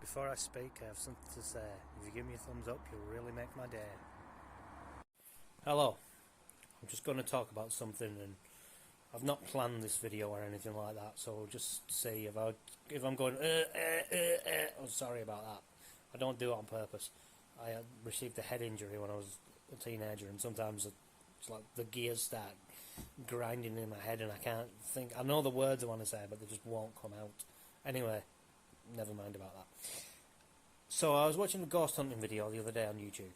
Before I speak, I have something to say. If you give me a thumbs up, you'll really make my day. Hello. I'm just going to talk about something, and I've not planned this video or anything like that, so I'll just see if I'm going. I'm sorry about that. I don't do it on purpose. I received a head injury when I was a teenager, and sometimes it's like the gears start grinding in my head, and I can't think. I know the words I want to say, but they just won't come out. Anyway, never mind about that. So I was watching a ghost hunting video the other day on YouTube.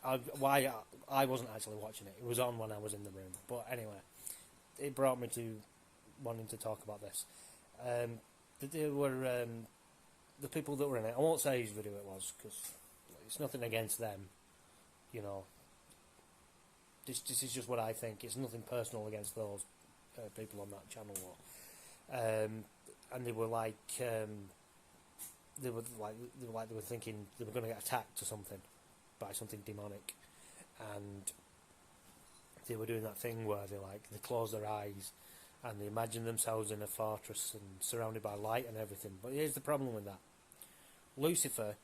I wasn't actually watching it. It was on when I was in the room. But anyway, it brought me to wanting to talk about this. There were the people that were in it. I won't say whose video it was because it's nothing against them. You know, this is just what I think. It's nothing personal against those people on that channel. And they were like. They were thinking they were going to get attacked or something by something demonic, and they were doing that thing where they close their eyes and they imagine themselves in a fortress and surrounded by light and everything. But here's the problem with that: Lucifer,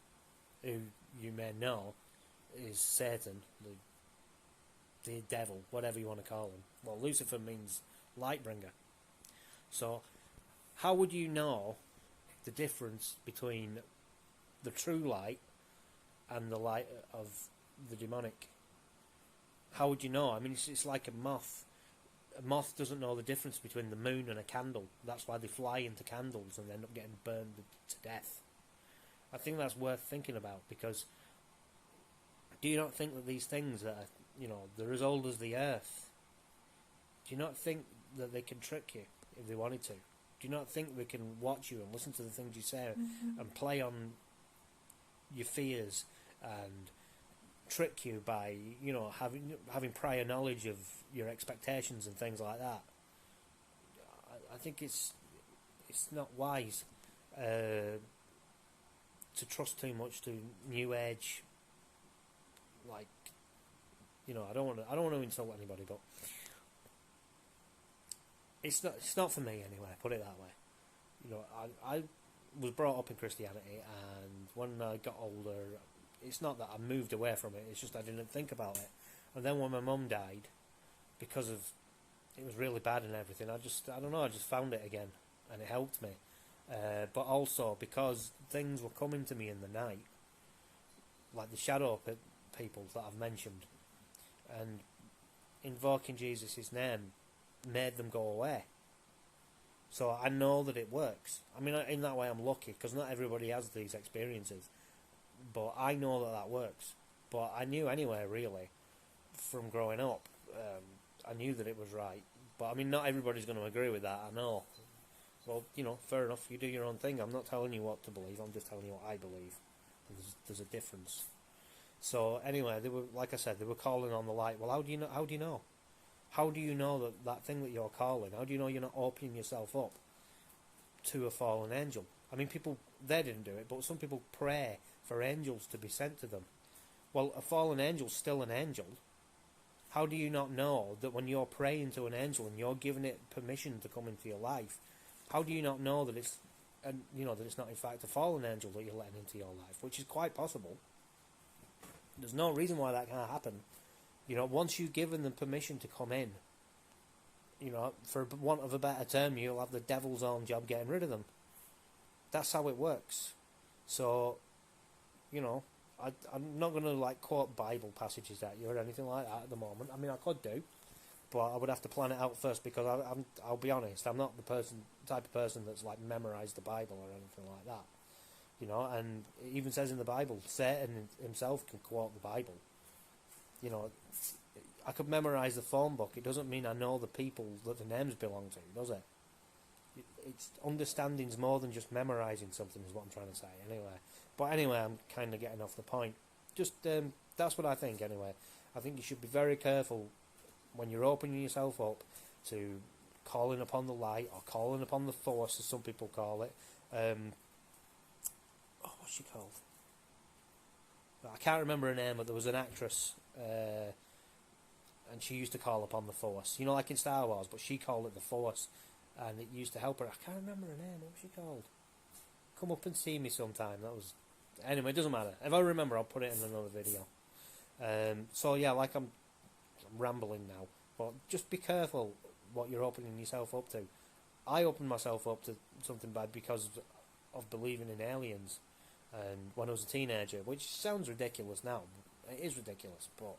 who you may know, is Satan, the devil, whatever you want to call him. Well, Lucifer means light bringer. So, how would you know the difference between the true light and the light of the demonic? How would you know? I mean, it's like a moth. A moth doesn't know the difference between the moon and a candle. That's why they fly into candles and end up getting burned to death. I think that's worth thinking about, because do you not think that these things that are, they're as old as the earth, do you not think that they can trick you if they wanted to? Do you not think they can watch you and listen to the things you say and play on your fears and trick you by, having prior knowledge of your expectations and things like that? I think it's not wise to trust too much to new age. I don't want to insult anybody, but it's not for me anyway. Put it that way. I was brought up in Christianity, and when I got older, it's not that I moved away from it. It's just I didn't think about it. And then when my mum died, because of it was really bad and everything, I just found it again, and it helped me. But also because things were coming to me in the night, like the shadow people that I've mentioned, and invoking Jesus' name made them go away. So I know that it works. I mean, in that way I'm lucky, because not everybody has these experiences, but I know that works. But I knew anyway, really, from growing up, I knew that it was right. But I mean, not everybody's going to agree with that, I know. Well, fair enough, you do your own thing. I'm not telling you what to believe, I'm just telling you what I believe. There's a difference. So anyway, they were, like I said, they were calling on the light. Well, how do you know? How do you know that thing that you're calling, how do you know you're not opening yourself up to a fallen angel? I mean, people, they didn't do it, but some people pray for angels to be sent to them. Well, a fallen angel's still an angel. How do you not know that when you're praying to an angel and you're giving it permission to come into your life, how do you not know that it's not in fact a fallen angel that you're letting into your life, which is quite possible? There's no reason why that can't happen. Once you've given them permission to come in, for want of a better term, you'll have the devil's own job getting rid of them. That's how it works. So, I'm not going to quote Bible passages at you or anything like that at the moment. I mean, I could do, but I would have to plan it out first, because I'll be honest, I'm not the type of person that's memorised the Bible or anything like that. And it even says in the Bible, Satan himself can quote the Bible. I could memorise the phone book. It doesn't mean I know the people that the names belong to, does it? It's understanding's more than just memorising something, is what I'm trying to say. Anyway, I'm kind of getting off the point. Just that's what I think. Anyway, I think you should be very careful when you're opening yourself up to calling upon the light, or calling upon the force, as some people call it. What's she called? I can't remember her name, but there was an actress, and she used to call upon the Force. Like in Star Wars, but she called it the Force, and it used to help her. I can't remember her name. What was she called? come up and see me sometime. That was anyway. It doesn't matter. If I remember, I'll put it in another video. So yeah, like I'm rambling now, but just be careful what you're opening yourself up to. I opened myself up to something bad because of believing in aliens, and when I was a teenager, which sounds ridiculous now. It is ridiculous, but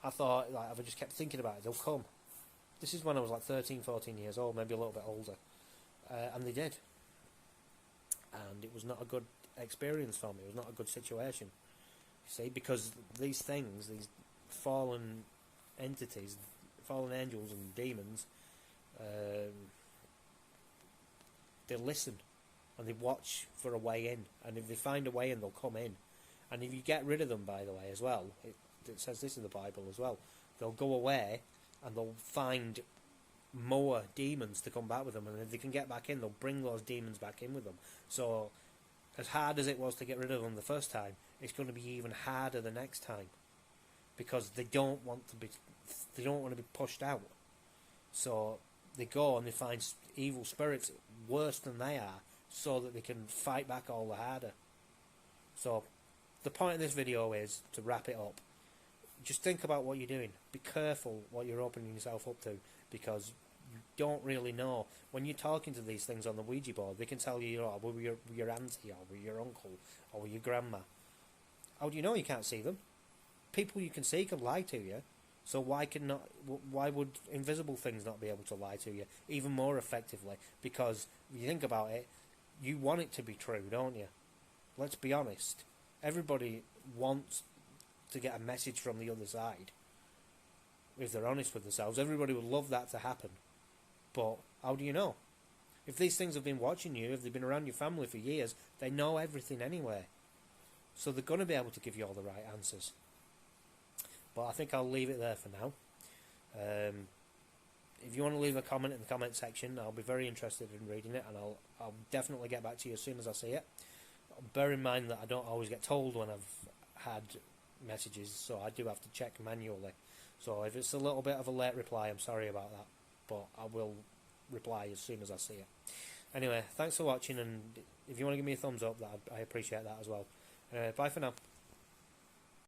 I thought, like, if I just kept thinking about it, they'll come. This is when I was like 13, 14 years old, maybe a little bit older, and they did. And it was not a good experience for me. It was not a good situation. You see, because these things, these fallen entities, fallen angels and demons, they listen and they watch for a way in. And if they find a way in, they'll come in. And if you get rid of them, by the way, as well, it says this in the Bible as well, they'll go away and they'll find more demons to come back with them. And if they can get back in, they'll bring those demons back in with them. So, as hard as it was to get rid of them the first time, it's going to be even harder the next time, because they don't want to be pushed out. So they go and they find evil spirits worse than they are, so that they can fight back all the harder. So the point of this video is to wrap it up. Just think about what you're doing. Be careful what you're opening yourself up to, because you don't really know. When you're talking to these things on the Ouija board, they can tell you, oh, we're your auntie, or we're your uncle, or we're your grandma. How do you know you can't see them? People you can see can lie to you. So why would invisible things not be able to lie to you even more effectively? Because if you think about it, you want it to be true, don't you? Let's be honest. Everybody wants to get a message from the other side. If they're honest with themselves, everybody would love that to happen. But how do you know? If these things have been watching you, if they've been around your family for years, they know everything anyway. So they're going to be able to give you all the right answers. But I think I'll leave it there for now. If you want to leave a comment in the comment section, I'll be very interested in reading it, and I'll definitely get back to you as soon as I see it. Bear in mind that I don't always get told when I've had messages, so I do have to check manually. So if it's a little bit of a late reply, I'm sorry about that, but I will reply as soon as I see it. Anyway, thanks for watching, and if you want to give me a thumbs up, I appreciate that as well. Anyway, bye for now.